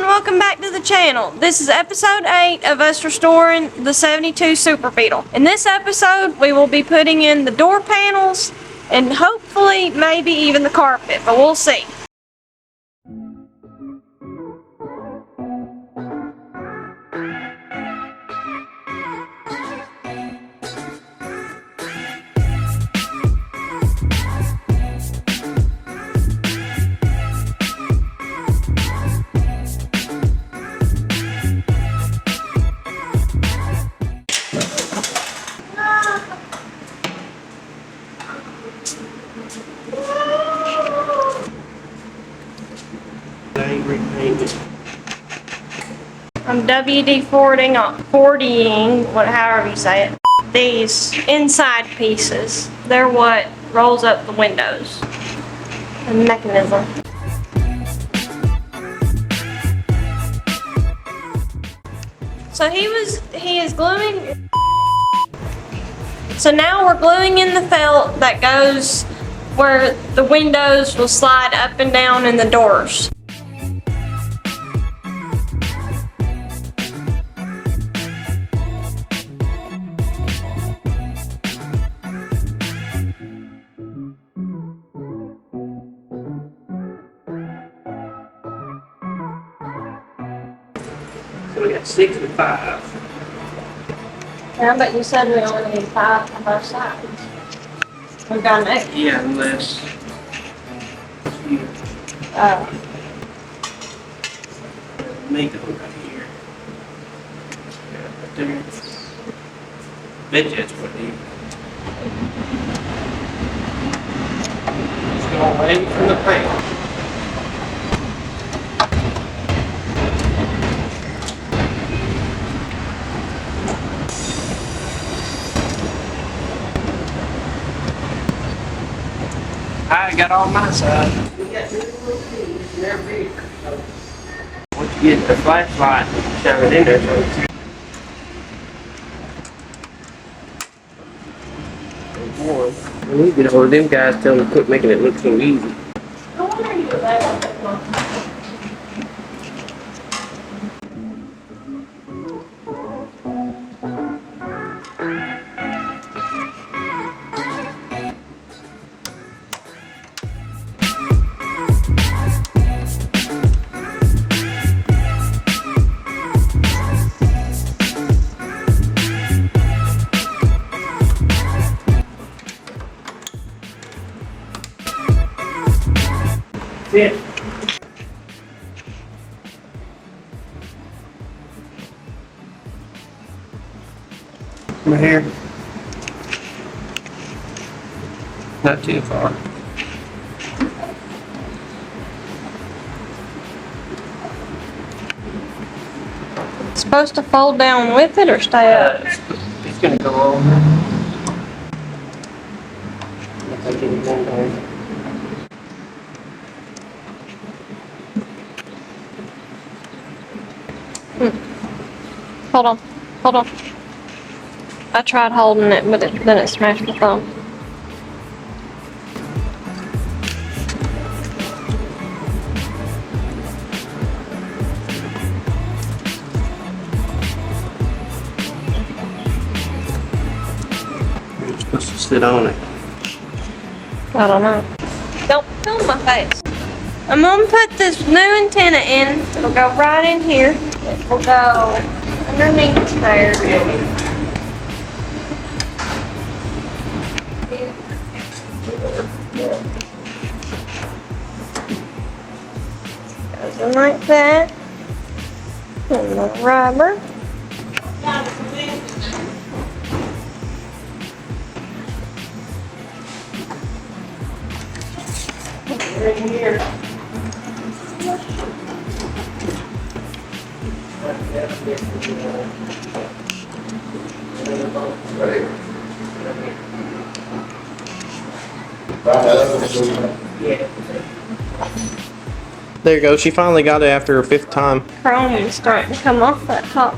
and welcome back to the channel. This is episode 8 of us restoring the 72 SuperBeetle. In this episode, we will be putting in the door panels and hopefully maybe even the carpet, but we'll see. I'm WD-40ing, however you say it, these inside pieces. They're what rolls up the windows. The mechanism. So he is gluing. So now we're gluing in the felt that goes where the windows will slide up and down in the doors. So we got 6 and 5. Yeah, but you said we only need 5 on both sides. We've got an 8. Yeah, unless you make it right here. Yeah, right there. Bet you that's what it is. Just go away from the paint. I got all my side. Once you get the flashlight, shine it in there. We need to get hold of them guys, tell them to quit making it look so easy. No wonder you do that. Yeah. My hair. Not too far. It's supposed to fold down with it or stay up? It's gonna go over. Looks like it's going down. Hold on. I tried holding it, but then it smashed my thumb. You're supposed to sit on it. I don't know. Don't film my face. I'm gonna put this new antenna in. It'll go right in here. It will go underneath there. Goes in like that. And the rubber. Right here. There you go. She finally got it after her 5th time. Chrome is starting to come off that top.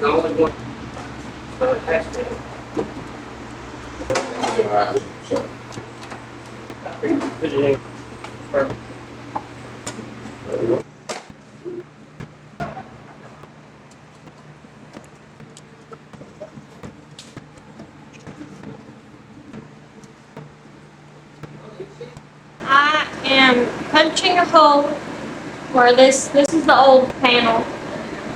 the only one. So it has to. Put it in. Perfect. I am punching a hole where this is the old panel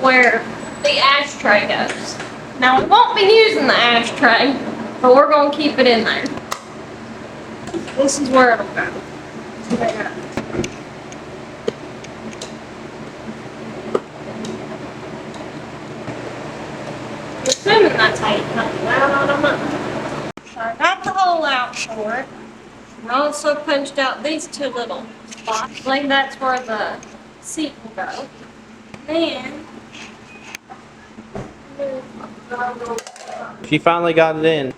where the ashtray goes. Now we won't be using the ashtray, but we're gonna keep it in there. This is where it'll go. I'm assuming that's how you cut it out, I don't know. So I got the hole out for it. I also punched out these two little spots. I believe that's where the seat will go. Then, She finally got it in.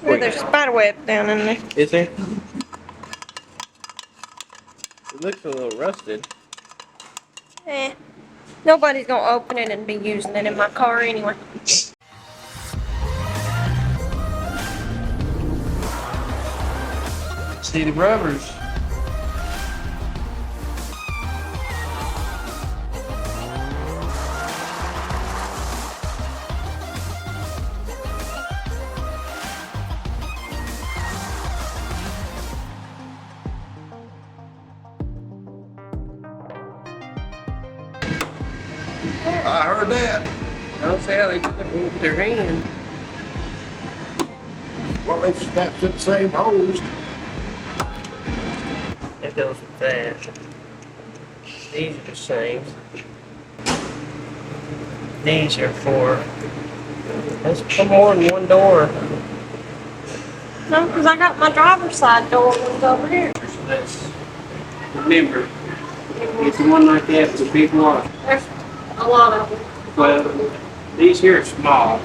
there's a spider web down in there. Is there? It looks a little rusted. Nobody's gonna open it and be using it in my car anyway. See the rubbers. I heard that. Don't say how they do it with their hand. Well, they snapped the same hose. It goes with that. These are the same. These are for. Let's put more than one door. No, because I got my driver's side door ones over here. So that's. Remember, it's the one like that with a big wash. There's a lot of them. Well, these here are small.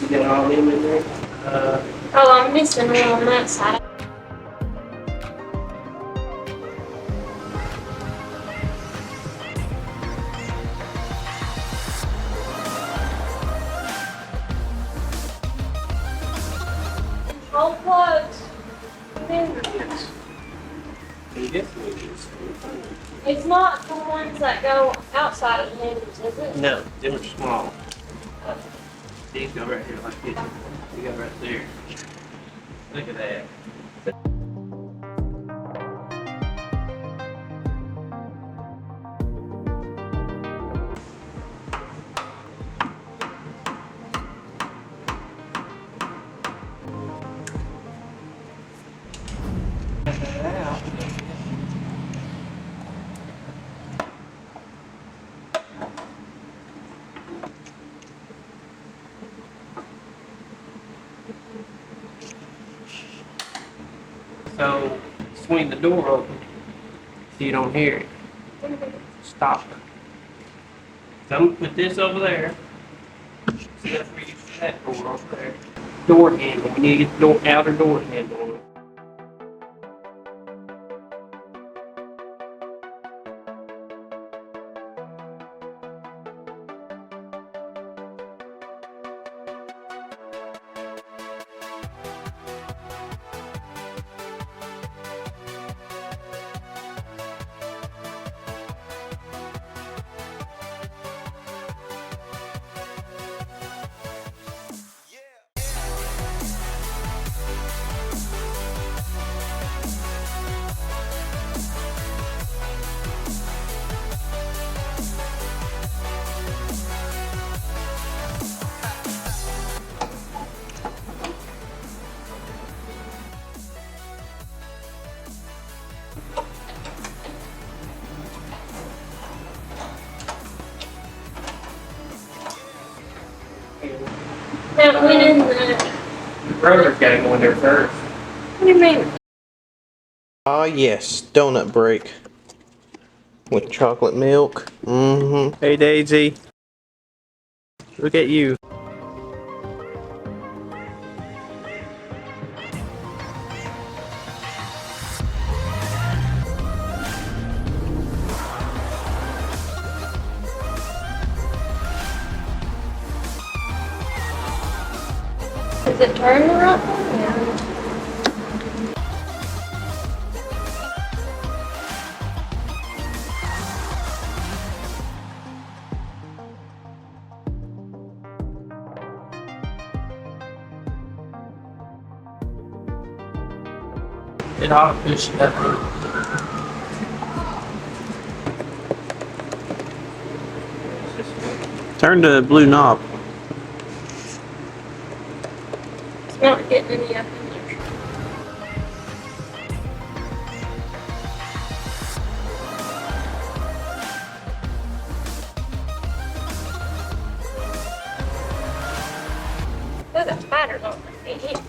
You got all them in there? Oh, I'm missing one on that side. All plugs. It's not the ones that go outside of the hinges, is it? No, they were small. These go right here like this. You go right there. Look at that. So swing the door open so you don't hear it. Stop. So I'm gonna put this over there. See, that's where you put that door over there. Door handle. We need to get the door, outer door handle on it. That went in the. Your brother's gotta go in there first. What do you mean? Ah, yes, donut break with chocolate milk. Mm-hmm. Hey Daisy. Look at you. Is it turning the right way? Yeah. It ought to push it up. Turn the blue knob. It's not getting any up in there. Look, that spider's on my feet.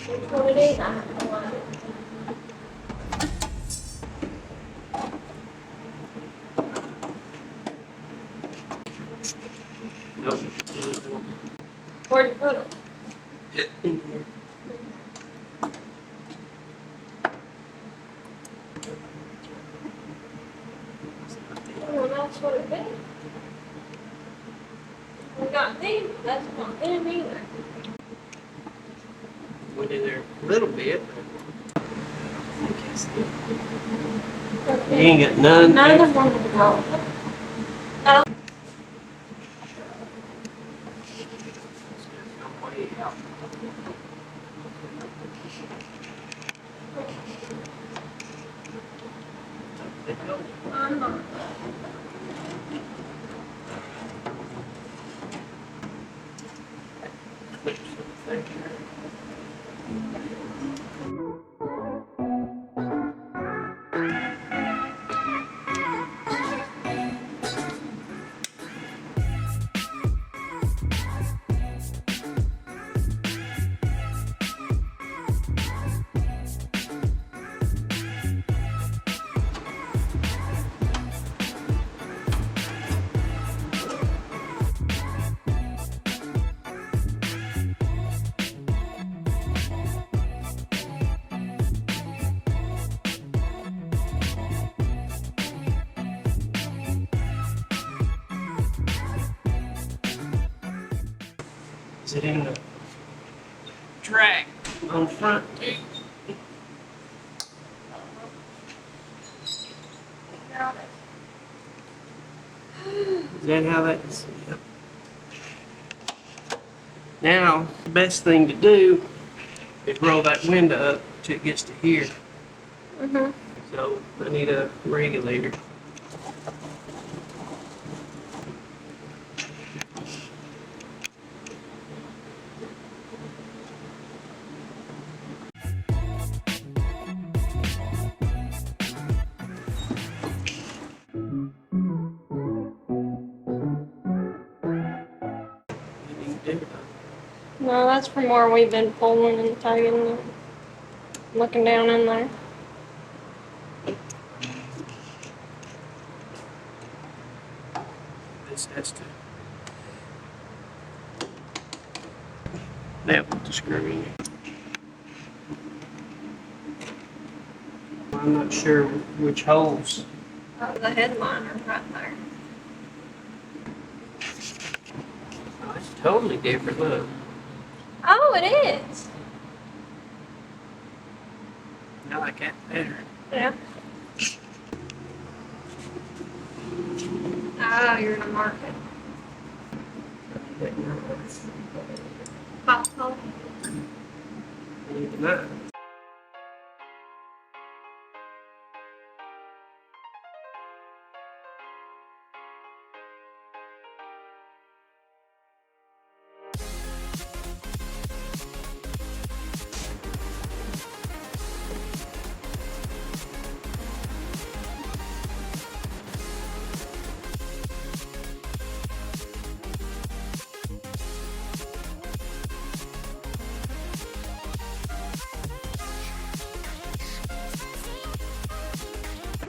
Which one it is? I have no idea. Nope. Where'd you put it? In here. Well, that's what it is. We got them, that's not them either. Went in there a little bit. You ain't got none. None of them will go. I'm not. Is it in the track on the front too? Is that how that's? Yep. Now, the best thing to do is roll that window up till it gets to here. Mm-hmm. So I need a regulator. No, that's from where we've been pulling and tugging and looking down in there. This has to. That with the screw in it. I'm not sure which holes. Oh, the headliner's right there. Oh, it's totally different. Look. Oh, it is. I like that better. Yeah. Oh, you're in a market. Hot hole. Even that.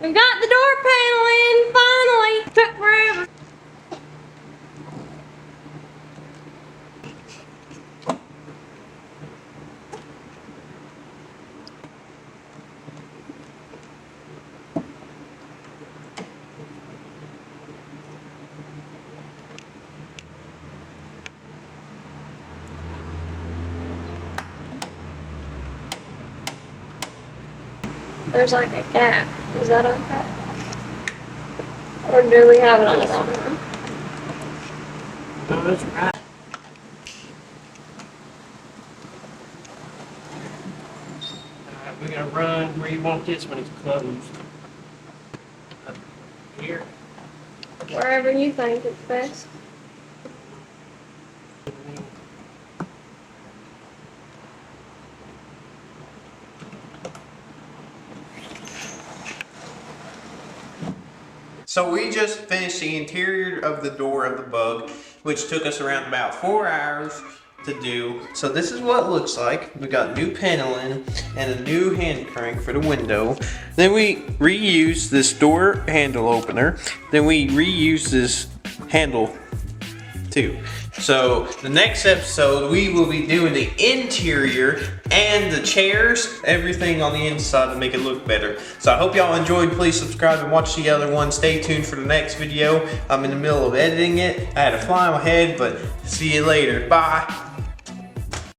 We got the door panel in, finally. Took forever. There's like a gap. Is that okay? Or do we have it on the wrong one? No, that's right. Alright, we're gonna run where you want this when it's closed. Up here. Wherever you think it's best. So we just finished the interior of the door of the Bug, which took us around about 4 hours to do. So this is what it looks like. We got new paneling and a new hand crank for the window. Then we reused this door handle opener. Then we reused this handle too. So the next episode we will be doing the interior and the chairs, everything on the inside to make it look better. So I hope y'all enjoyed. Please subscribe and watch the other one. Stay tuned for the next video. I'm in the middle of editing it. I had a fly on my head, but see you later. Bye.